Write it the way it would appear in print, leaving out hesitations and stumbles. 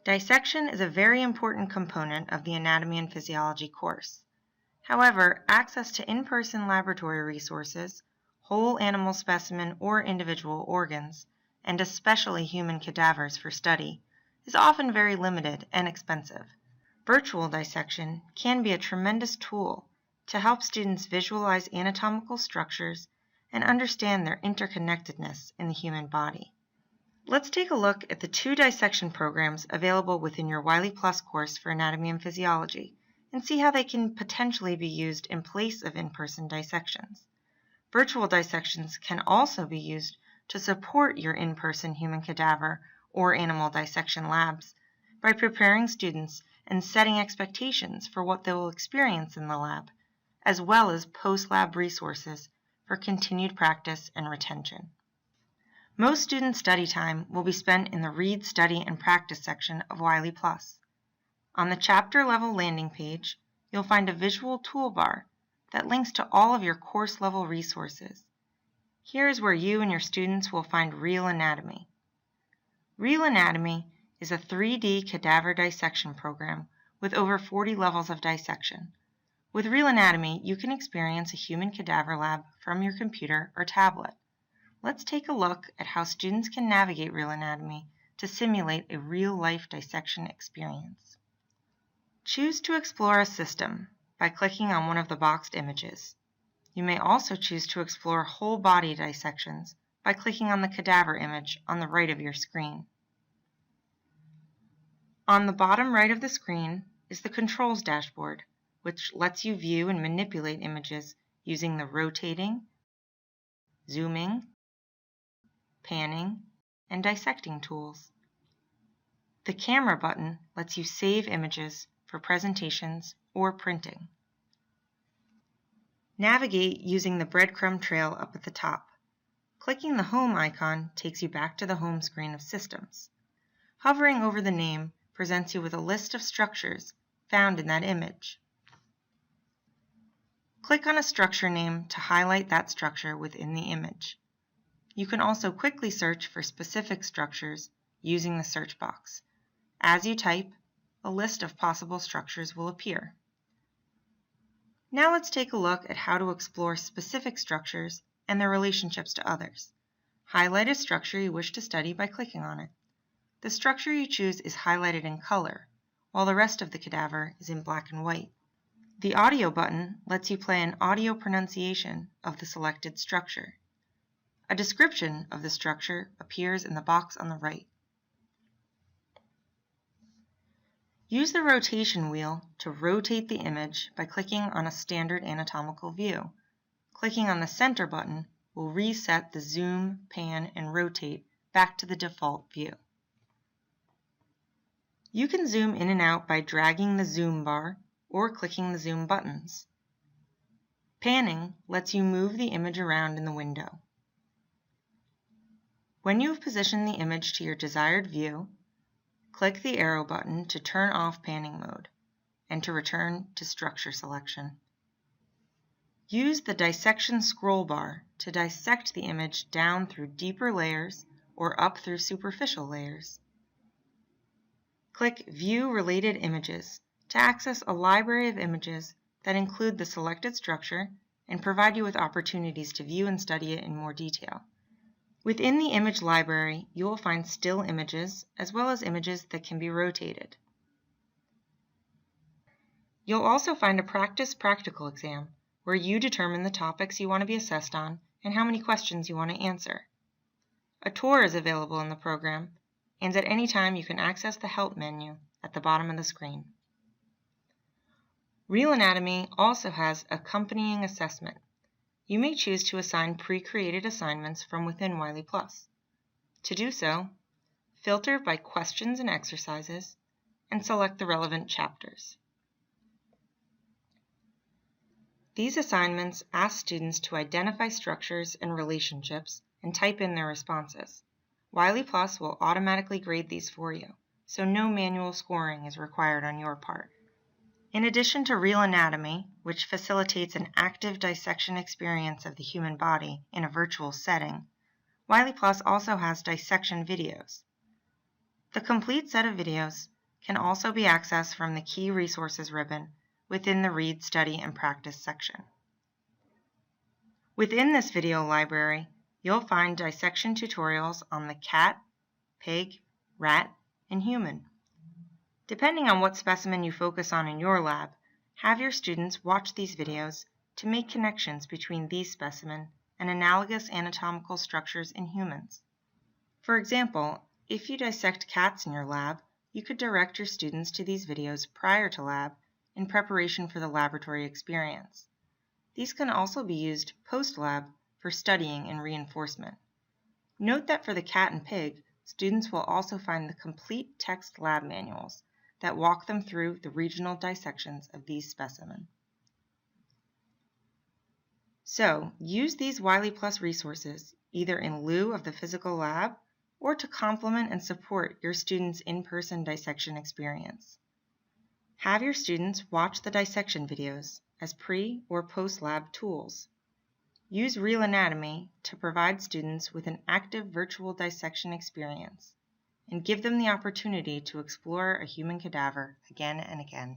Dissection is a very important component of the anatomy and physiology course. However, access to in-person laboratory resources, whole animal specimen or individual organs, and especially human cadavers for study, is often very limited and expensive. Virtual dissection can be a tremendous tool to help students visualize anatomical structures and understand their interconnectedness in the human body. Let's take a look at the 2 dissection programs available within your Wiley Plus course for Anatomy and Physiology and see how they can potentially be used in place of in-person dissections. Virtual dissections can also be used to support your in-person human cadaver or animal dissection labs by preparing students and setting expectations for what they will experience in the lab, as well as post-lab resources for continued practice and retention. Most student study time will be spent in the Read, Study, and Practice section of Wiley Plus. On the chapter-level landing page, you'll find a visual toolbar that links to all of your course-level resources. Here is where you and your students will find Real Anatomy. Real Anatomy is a 3D cadaver dissection program with over 40 levels of dissection. With Real Anatomy, you can experience a human cadaver lab from your computer or tablet. Let's take a look at how students can navigate Real Anatomy to simulate a real-life dissection experience. Choose to explore a system by clicking on one of the boxed images. You may also choose to explore whole body dissections by clicking on the cadaver image on the right of your screen. On the bottom right of the screen is the Controls dashboard, which lets you view and manipulate images using the rotating, zooming, panning, and dissecting tools. The Camera button lets you save images for presentations or printing. Navigate using the breadcrumb trail up at the top. Clicking the Home icon takes you back to the home screen of Systems. Hovering over the name presents you with a list of structures found in that image. Click on a structure name to highlight that structure within the image. You can also quickly search for specific structures using the search box. As you type, a list of possible structures will appear. Now let's take a look at how to explore specific structures and their relationships to others. Highlight a structure you wish to study by clicking on it. The structure you choose is highlighted in color, while the rest of the cadaver is in black and white. The Audio button lets you play an audio pronunciation of the selected structure. A description of the structure appears in the box on the right. Use the rotation wheel to rotate the image by clicking on a standard anatomical view. Clicking on the center button will reset the zoom, pan, and rotate back to the default view. You can zoom in and out by dragging the zoom bar or clicking the zoom buttons. Panning lets you move the image around in the window. When you have positioned the image to your desired view, click the arrow button to turn off panning mode and to return to structure selection. Use the dissection scroll bar to dissect the image down through deeper layers or up through superficial layers. Click View Related Images to access a library of images that include the selected structure and provide you with opportunities to view and study it in more detail. Within the image library, you will find still images as well as images that can be rotated. You'll also find a practice practical exam where you determine the topics you want to be assessed on and how many questions you want to answer. A tour is available in the program, and at any time you can access the Help menu at the bottom of the screen. Real Anatomy also has accompanying assessment. You may choose to assign pre-created assignments from within Wiley Plus. To do so, filter by questions and exercises and select the relevant chapters. These assignments ask students to identify structures and relationships and type in their responses. Wiley Plus will automatically grade these for you, so no manual scoring is required on your part. In addition to Real Anatomy, which facilitates an active dissection experience of the human body in a virtual setting, Wiley Plus also has dissection videos. The complete set of videos can also be accessed from the Key Resources ribbon within the Read, Study, and Practice section. Within this video library, you'll find dissection tutorials on the cat, pig, rat, and human. Depending on what specimen you focus on in your lab, have your students watch these videos to make connections between these specimens and analogous anatomical structures in humans. For example, if you dissect cats in your lab, you could direct your students to these videos prior to lab in preparation for the laboratory experience. These can also be used post-lab for studying and reinforcement. Note that for the cat and pig, students will also find the complete text lab manuals that walk them through the regional dissections of these specimens. So, use these Wiley Plus resources either in lieu of the physical lab or to complement and support your students' in-person dissection experience. Have your students watch the dissection videos as pre- or post-lab tools. Use Real Anatomy to provide students with an active virtual dissection experience and give them the opportunity to explore a human cadaver again and again.